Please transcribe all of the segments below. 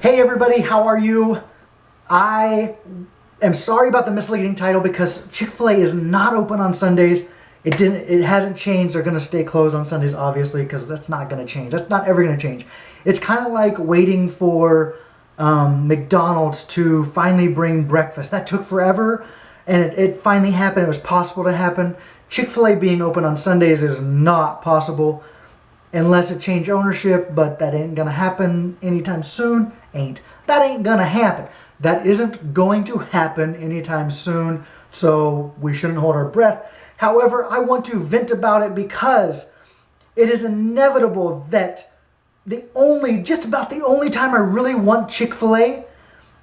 Hey everybody, how are you? I am sorry about the misleading title because Chick-Fil-A is not open on Sundays. It hasn't changed. They're going to stay closed on Sundays, obviously, because that's not going to change. That's not ever going to change. It's kind of like waiting for McDonald's to finally bring breakfast. That took forever, and it finally happened. It was possible to happen. Chick-Fil-A being open on Sundays is not possible unless it changed ownership, but that ain't going to happen anytime soon. That ain't going to happen. That isn't going to happen anytime soon, so we shouldn't hold our breath. However, I want to vent about it because it is inevitable that just about the only time I really want Chick-fil-A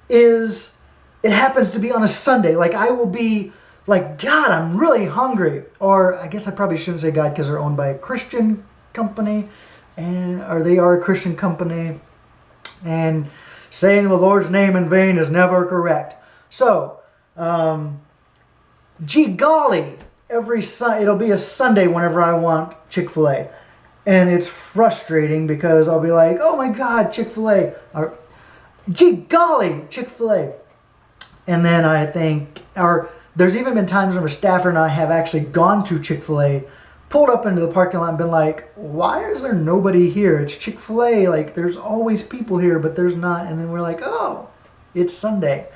is it happens to be on a Sunday. Like I will be like, God, I'm really hungry. Or I guess I probably shouldn't say God because they're owned by a Christian company, or they are a Christian company, and saying the Lord's name in vain is never correct. So, gee golly, it'll be a Sunday whenever I want Chick-fil-A. And it's frustrating because I'll be like, oh my God, Chick-fil-A. Or, gee golly, Chick-fil-A. And then I think, there's even been times when Stafford and I have actually gone to Chick-fil-A, pulled up into the parking lot and been like, why is there nobody here? It's Chick-fil-A. Like, there's always people here, but there's not. And then we're like, oh, it's Sunday.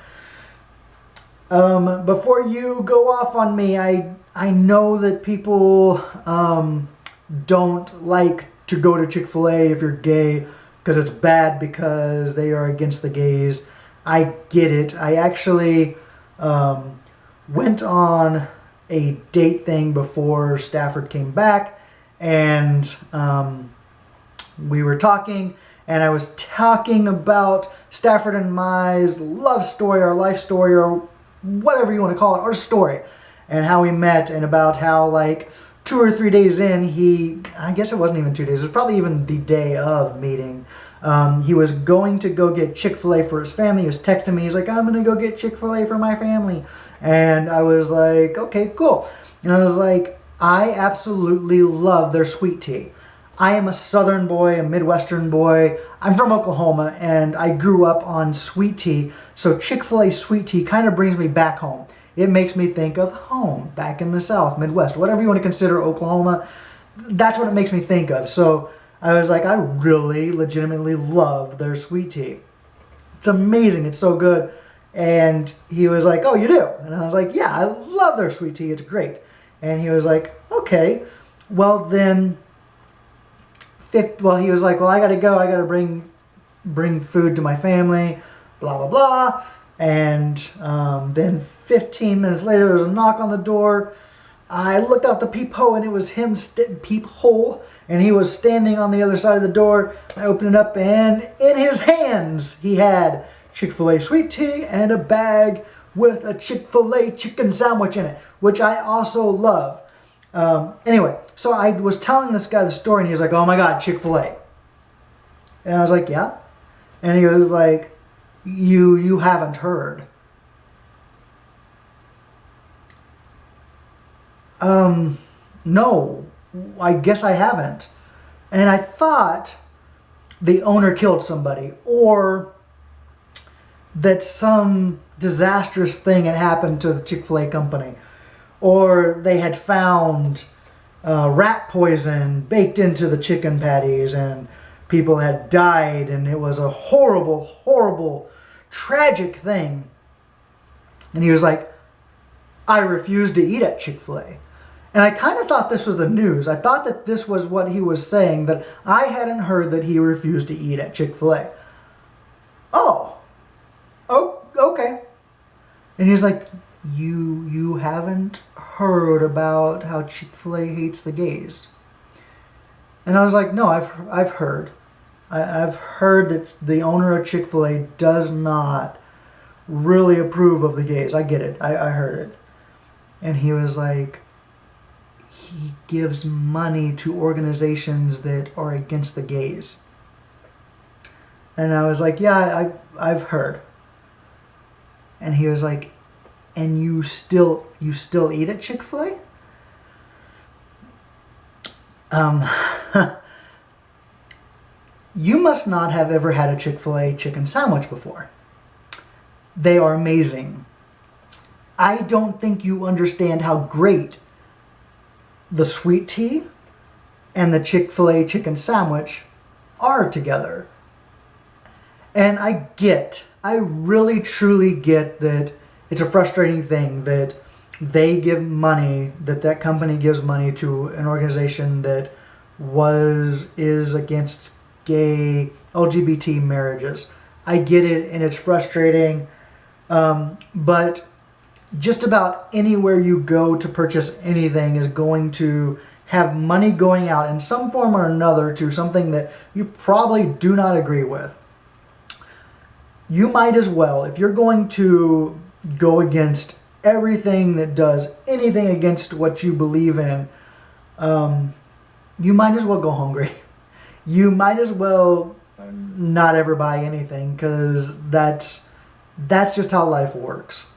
Before you go off on me, I know that people don't like to go to Chick-fil-A if you're gay because it's bad because they are against the gays. I get it. I actually went on a date thing before Stafford came back, and we were talking, and I was talking about Stafford and my love story, or life story, or whatever you want to call it, our story, and how we met, and about how like 2 or 3 days in, I guess it wasn't even 2 days, it was probably even the day of meeting, he was going to go get Chick-fil-A for his family. He was texting me, he's like, I'm going to go get Chick-fil-A for my family. And I was like, okay, cool. And I was like, I absolutely love their sweet tea. I am a Southern boy, a Midwestern boy. I'm from Oklahoma, and I grew up on sweet tea. So Chick-fil-A sweet tea kind of brings me back home. It makes me think of home, back in the South, Midwest, whatever you want to consider Oklahoma. That's what it makes me think of. So I was like, I really legitimately love their sweet tea. It's amazing. It's so good. And he was like, oh, you do? And I was like, yeah, I love their sweet tea. It's great. And he was like, okay, well then, he was like, well, I got to go. I got to bring food to my family, blah, blah, blah. And then 15 minutes later, there was a knock on the door. I looked out the peephole, and it was him, peephole, and he was standing on the other side of the door. I opened it up, and in his hands, he had Chick-fil-A sweet tea and a bag with a Chick-fil-A chicken sandwich in it, which I also love. Anyway, so I was telling this guy the story, and he was like, oh my God, Chick-fil-A. And I was like, yeah? And he was like, you haven't heard. No, I guess I haven't. And I thought the owner killed somebody, or that some disastrous thing had happened to the Chick-fil-A company, or they had found rat poison baked into the chicken patties and people had died, and it was a horrible, horrible, tragic thing. And he was like, I refuse to eat at Chick-fil-A. And I kind of thought this was the news. I thought that this was what he was saying, that I hadn't heard that he refused to eat at Chick-fil-A. Oh, okay. And he's like, you haven't heard about how Chick-fil-A hates the gays? And I was like, no, I've heard. I've heard that the owner of Chick-fil-A does not really approve of the gays. I get it. I heard it. And he was like, he gives money to organizations that are against the gays. And I was like, yeah, I've heard. And he was like, and you still eat at Chick-fil-A? You must not have ever had a Chick-fil-A chicken sandwich before. They are amazing. I don't think you understand how great the sweet tea and the Chick-fil-A chicken sandwich are together. And I really truly get that it's a frustrating thing that they give money, that company gives money to an organization that is against gay LGBT marriages. I get it, and it's frustrating. But just about anywhere you go to purchase anything is going to have money going out in some form or another to something that you probably do not agree with. You might as well, if you're going to go against everything that does anything against what you believe in, you might as well go hungry. You might as well not ever buy anything, because that's just how life works.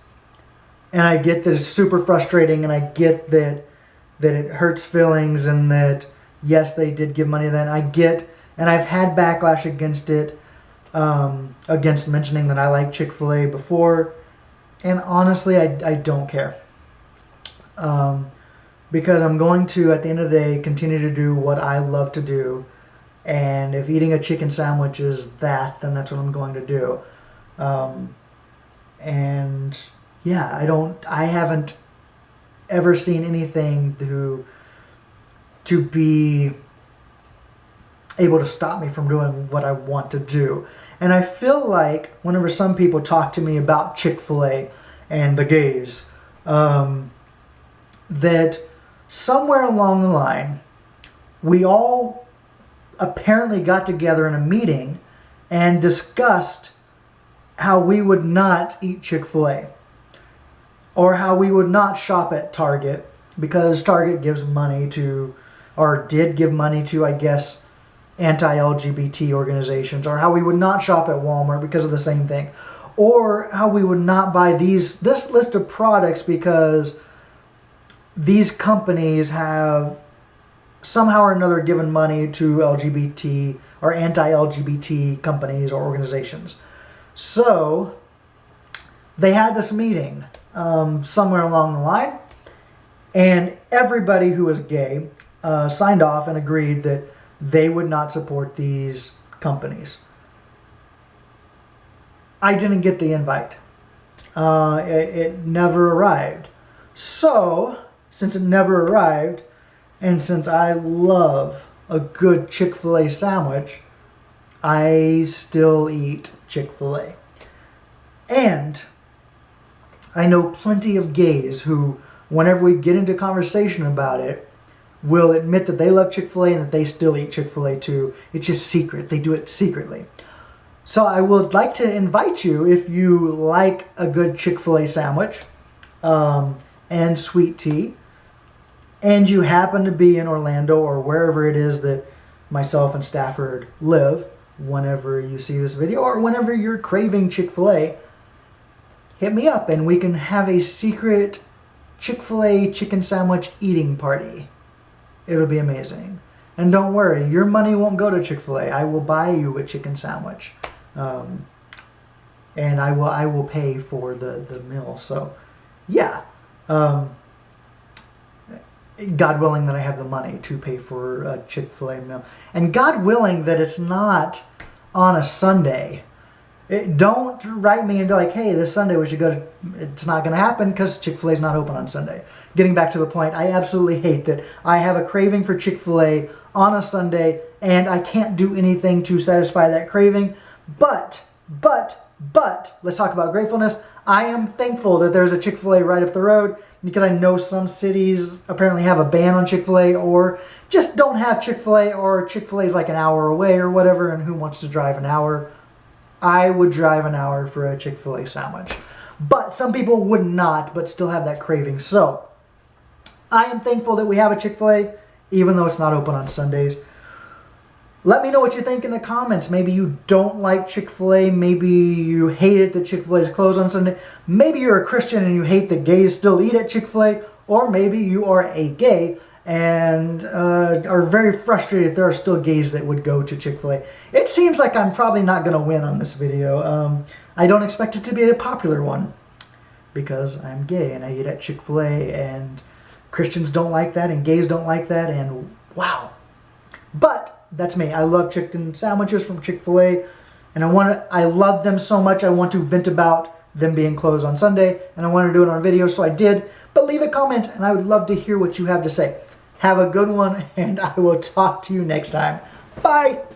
And I get that it's super frustrating, and I get that it hurts feelings, and that yes, they did give money then. And I've had backlash against it, against mentioning that I like Chick-fil-A before. And honestly, I don't care. Because I'm going to, at the end of the day, continue to do what I love to do. And if eating a chicken sandwich is that, then that's what I'm going to do. And yeah, I haven't ever seen anything to be able to stop me from doing what I want to do. And I feel like whenever some people talk to me about Chick-fil-A and the gays, that somewhere along the line, we all apparently got together in a meeting and discussed how we would not eat Chick-fil-A, or how we would not shop at Target, because Target gives money to, or did give money to, I guess, anti-LGBT organizations, or how we would not shop at Walmart because of the same thing, or how we would not buy this list of products because these companies have somehow or another given money to LGBT or anti-LGBT companies or organizations. So they had this meeting somewhere along the line, and everybody who was gay signed off and agreed that they would not support these companies. I didn't get the invite. It never arrived. So, since it never arrived, and since I love a good Chick-fil-A sandwich, I still eat Chick-fil-A. And I know plenty of gays who, whenever we get into conversation about it, will admit that they love Chick-fil-A and that they still eat Chick-fil-A too. It's just secret. They do it secretly. So I would like to invite you, if you like a good Chick-fil-A sandwich and sweet tea, and you happen to be in Orlando or wherever it is that myself and Stafford live, whenever you see this video, or whenever you're craving Chick-fil-A, hit me up and we can have a secret Chick-fil-A chicken sandwich eating party. It'll be amazing. And don't worry, your money won't go to Chick-fil-A. I will buy you a chicken sandwich. And I will pay for the meal. So, yeah. God willing that I have the money to pay for a Chick-fil-A meal. And God willing that it's not on a Sunday. Don't write me and be like, hey, this Sunday we should go to... It's not going to happen because Chick-fil-A is not open on Sunday. Getting back to the point, I absolutely hate that I have a craving for Chick-fil-A on a Sunday and I can't do anything to satisfy that craving. But, let's talk about gratefulness. I am thankful that there's a Chick-fil-A right up the road, because I know some cities apparently have a ban on Chick-fil-A, or just don't have Chick-fil-A, or Chick-fil-A is like an hour away or whatever, and who wants to drive an hour? I would drive an hour for a Chick-fil-A sandwich. But some people would not, but still have that craving. So, I am thankful that we have a Chick-fil-A, even though it's not open on Sundays. Let me know what you think in the comments. Maybe you don't like Chick-fil-A. Maybe you hate it that Chick-fil-A is closed on Sunday. Maybe you're a Christian and you hate that gays still eat at Chick-fil-A. Or maybe you are a gay and are very frustrated there are still gays that would go to Chick-fil-A. It seems like I'm probably not going to win on this video. I don't expect it to be a popular one because I'm gay and I eat at Chick-fil-A, and Christians don't like that and gays don't like that, and wow. But that's me. I love chicken sandwiches from Chick-fil-A, and I love them so much I want to vent about them being closed on Sunday, and I wanted to do it on video, so I did. But leave a comment, and I would love to hear what you have to say. Have a good one, and I will talk to you next time. Bye!